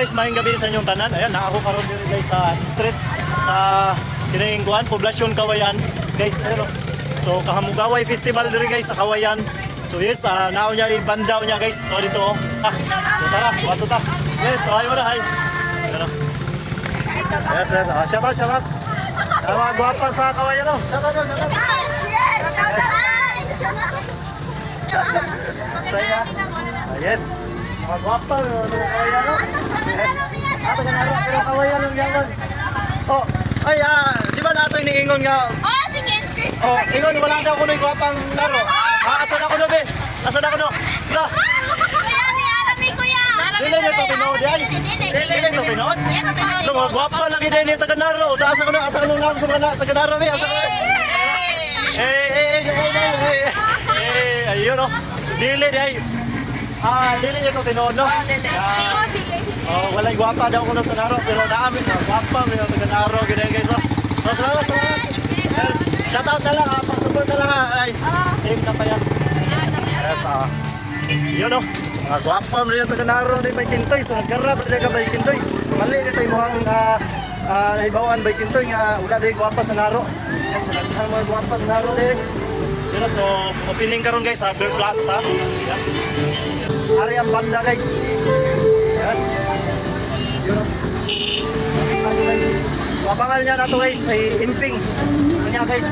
guys, maayong gabi sa inyong tanan. Ayan, ako karon dito guys sa street sa Kiningguan, Poblasyon Kawayan. Guys, ayun. So Kahamugaway Festival diri guys sa Kawayan. So yes, nao niya ibandaw niya guys. To dito. So tara, wato ta. Yes, ay mo na hay. Ayun. Yes, yes. Shout out. Mga gwapa sa Kawayan no. Shout out. Saya. Yes. Mga gwapa no Kawayan no. Yes. Ato na Kawayan ng yaman. Oh, ay di ba nato iniingon nga? Oh, sige. Oh, ingon wala daw kuno gwapang laro. Asan ako no be? Asan ako no? La. Kuya, mi arami kuya. Dili na to tinood ay. Dili to tinood. No, gwapa lagi din ni taga Naro. Asa ko no lang sa mga taga Naro be. Asa ko. Ayun no. Dili ay. Dili niya to tinood no. Oh, walay gwapa daw kuno sa Naro pero naamin na gwapa mi taga Naro gid guys. So salamat. Shout out na lang pag-support na lang ay. Team ka pa yan. Yes, yun o. Mga gwapa mo rin sa Naro na may kintoy. So nagkarap na ka may kintoy. Mali na tayo mukhang nahibawaan may kintoy nga wala na yung gwapa sa Naro. Yan, so nagkarap mga gwapa sa Naro din. Yun o, so opening karon guys sa Bear Plaza. Yan. Ari ang banda guys. Yes. Yun o. Wabangal niya na to guys, ay Inping. Kanya guys.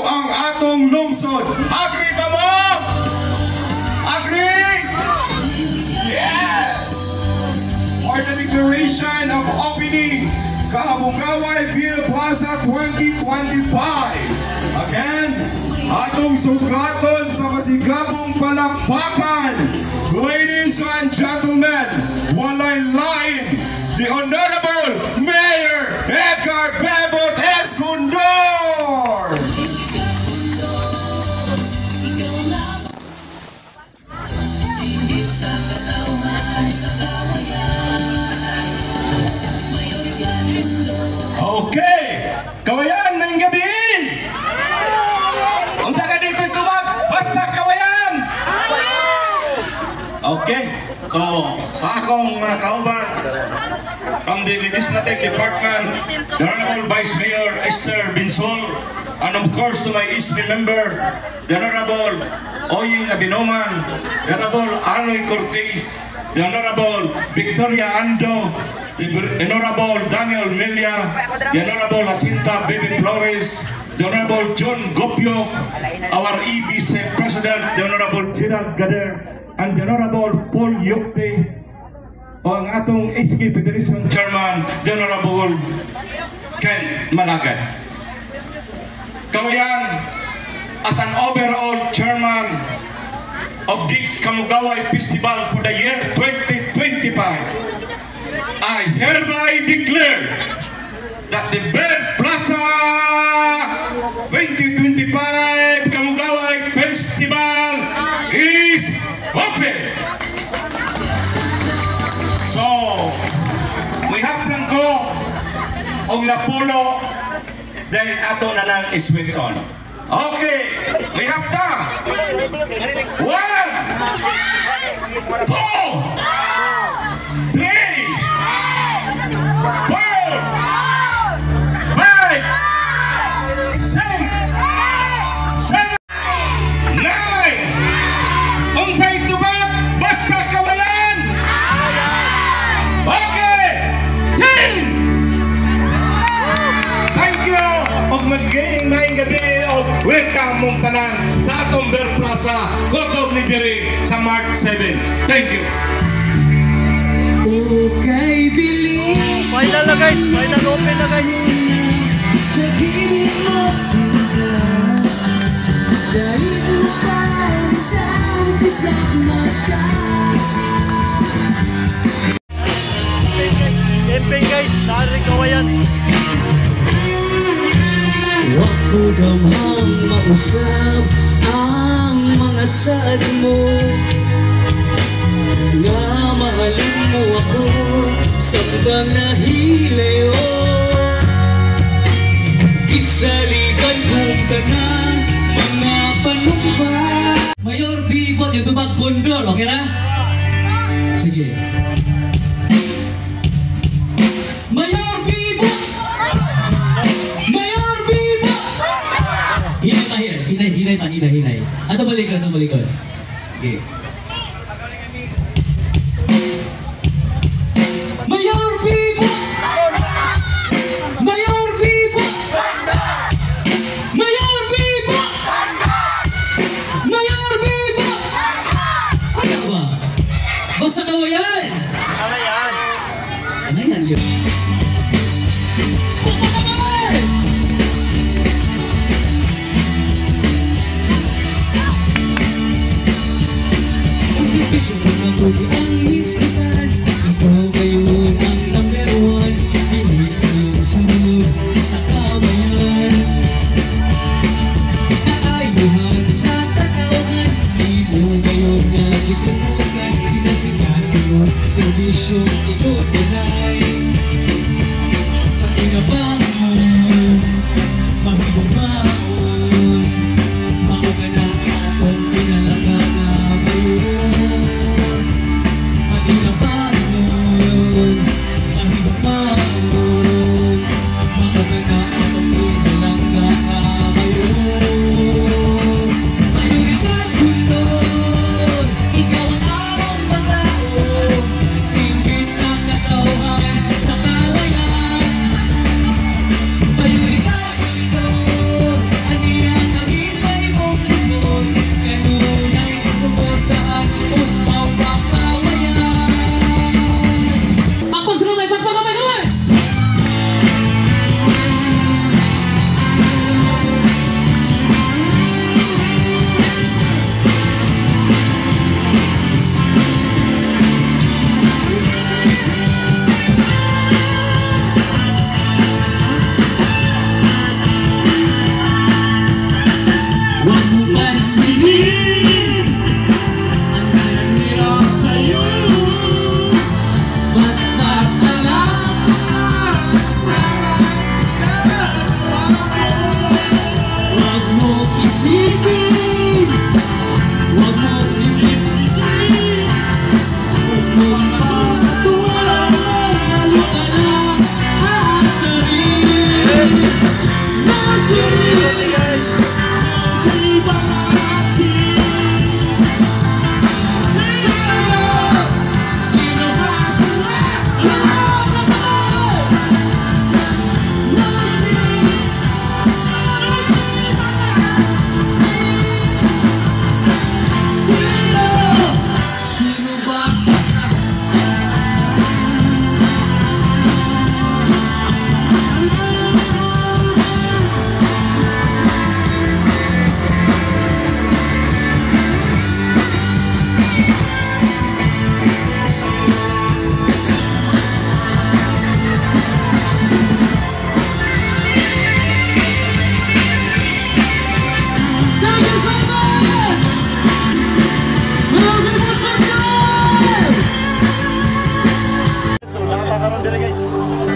Ang atong lungsod. Agree ba mo? Agree? Yes! For the declaration of opening Kahamugaway Beer Plaza 2025. Again, atong sugraton sa masigabong palakpakan. Ladies and gentlemen, walay lain, the Honorable Mayor Edgar Bebot Escondor! Okay, Kawayan, may gabi! Unsa ka dito tubag? Basta Kawayan! Okay, so sa akong mga kauban from the Legislative Department, the Honorable Vice Mayor Esther Binsol, and of course to my ESP member, the Honorable Oying Abinoman, the Honorable Arnold Cortez, the Honorable Victoria Ando, the Honorable Daniel Melia, the Honorable Jacinta Baby Flores, the Honorable John Gopio, our EBC President, the Honorable Gerald Gader, and the Honorable Paul Yokte, o ang atong SK Federation Chairman, the Honorable Ken Malagad. Kawayan, as an overall chairman of this Kahamugaway Festival for the year 2025, I hereby declare that the Bear Plaza 2025 Kahamugaway Festival is open! So, we have Blanco o Lapolo dahil ato na ng switch on. Okay, we have ta. 1, 2, 3, magiging maing gabi of welcome mong tanan sa atong Bear Plaza, Kotog ni Diri sa March 7. Thank you. Okay, believe. Final na guys, final open na guys. Camping guys, naring Kawayan. Huwag ko damang mausap ang mga saad mo, nga mahalin mo ako sa bang nahilayo. Kisaligan kong tanan mga panumpa. Mayor Bebot Suot yung tubag bundol, okay na? Sige. Mayor Viva! Mayor Viva! Hinay. Ato balikan. Sige. Mayor Viva! Mayor Viva! Mayor Viva! Mayor Viva! Ano ba? Basta kawayan! Ayan. Ano yan yun? Saka naman! Ang servisyo ng mabuti ang isipan. Ikaw ngayon ang number one. Bilis ng sunod sa kamayan. Kaayuhan sa katauhan. Ikaw ngayon nga itutukan. Sinasikaso servisyo ikot denay. Pagkinabangon, mahibumaon, mauganan atong pinalagana ngayon. Pagkinabangon, mahibumaon, mauganan atong pinalagana ngayon. Mayroon kulor, ikaw ang arong matao, singgit sa katauhan, sa kawayan. Mayroon kulor, aniya kami sa imong lingkod, ganun ay suportahan, usmaw ang kawayan. Pagpagsalunay, pagpapagawin! Huwag mo pansinin ang nananira sa'yo. Basta't alam huwag mo isipin, huwag mo limitin, huwag mo pagkatuwa, lalo ka na aasarin. Nasirin sa ibang atin. Sino ba sila? Sino ba? Thank you so much! Maraming salamat! So, nakatakaroon din guys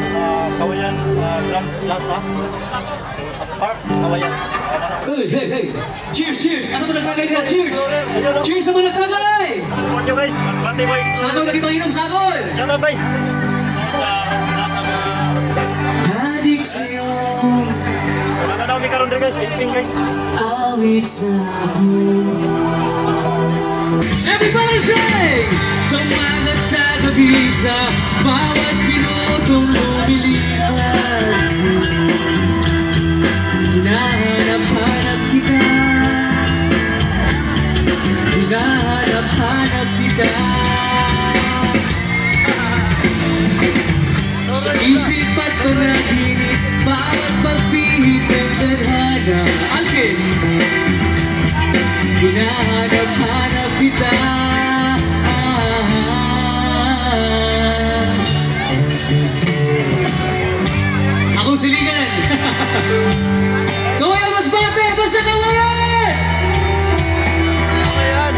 sa Kawayan Grand Plaza. Sa park, sa Kawayan. Hey! Cheers! Ano ito nagkagay nila? Cheers! Cheers sa mga nagkagay! Support nyo guys, mas bati boy. Sagol na dito inom, sagol! Yan na bay. Hadik sa'yo, Wala na daw may karoon din guys, iping guys. awit sa akin. Everybody sing! Sumangat sa gabi sa bawat minutong lumilipas. Hinahanap-hanap kita. Hinahanap-hanap kita. Sa isip at panaginip, bawat pagpihit ng tadhana. Alvin! Hinahanap-hanap kita. Akong silingan. Kawayan mas bate, basta kawayan! Kawayan.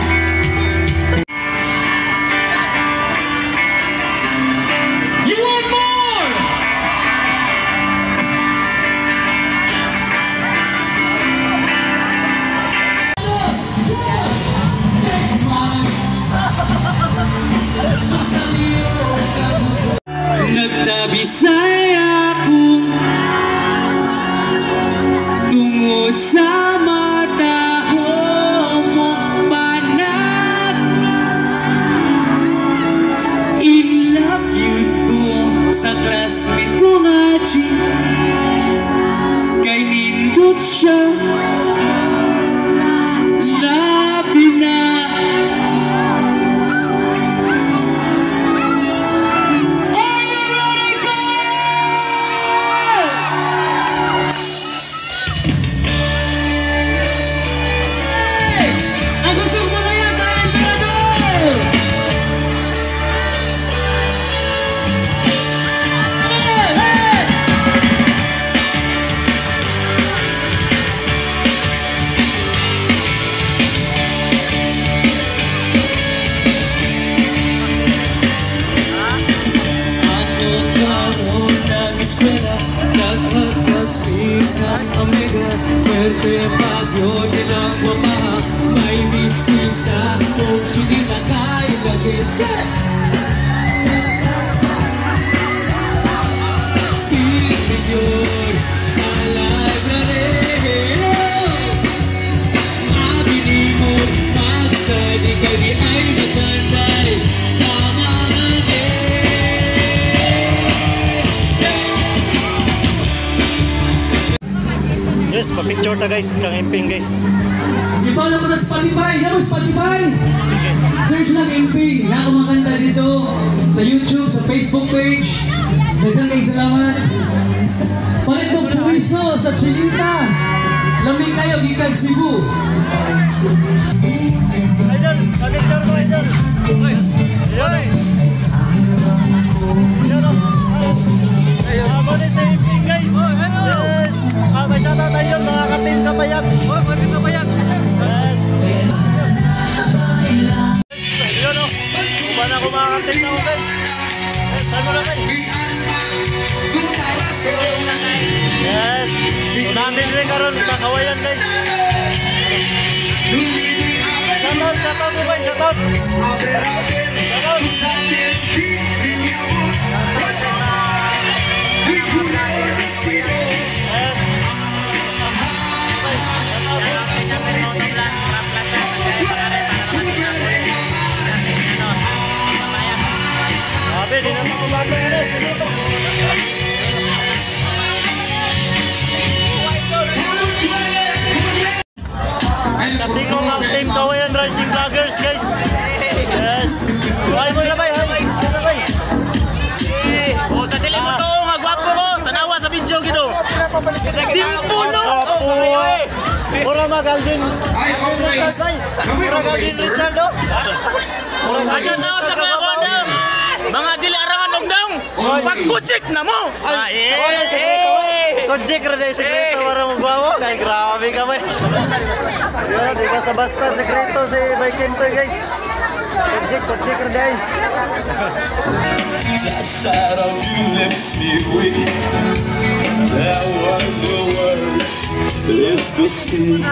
Mestiza kung hindi na kaya gagawin. Pipigyor sa library. Mabili mo mag-study ka di ay magbanday sa mga Yes, pa-picture ta guys, kang imping guys. I-follow mo na Spotify. Hello Spotify! Search lang MP. Nakamakanta dito sa YouTube, sa Facebook page. Dagan kayo salamat. Panitong Chuiso sa Chilita. Lamig kayo, Gitag Cebu. Idol, pa-picture mo idol. Idol. Ako din sa imping guys. Yes. May shoutout tayo mga ka-team Kabayat. Team Kabayat. Yes. Ayun o. Kuba na ako mga ka-team na ako guys. Yes, saan mo na kayo? Yes. So namin rin karoon sa Kawayan guys. Shoutout mo guys, shoutout. Sabi, di naman kumato yun eh. Katingong ang team Kawayan Rising Vloggers guys. Yes. Ay mo na bay, ay na bay. O sa tele mo to, nga gwapo ko. Tanawa sa video gino. Dimpo no. Pura magaldin. Pura magaldin Richard no. Aja tao sa mga kondom. Mga dili arangan ogdong. Pagkutsik na mo. Kojek rin yung sekreto para magbawa. Ay, grabe ka ba? Yun, di ba sa basta sekreto si Mike Kento guys. Kojek rin. The sight of you lifts me weak. There were no words left to speak.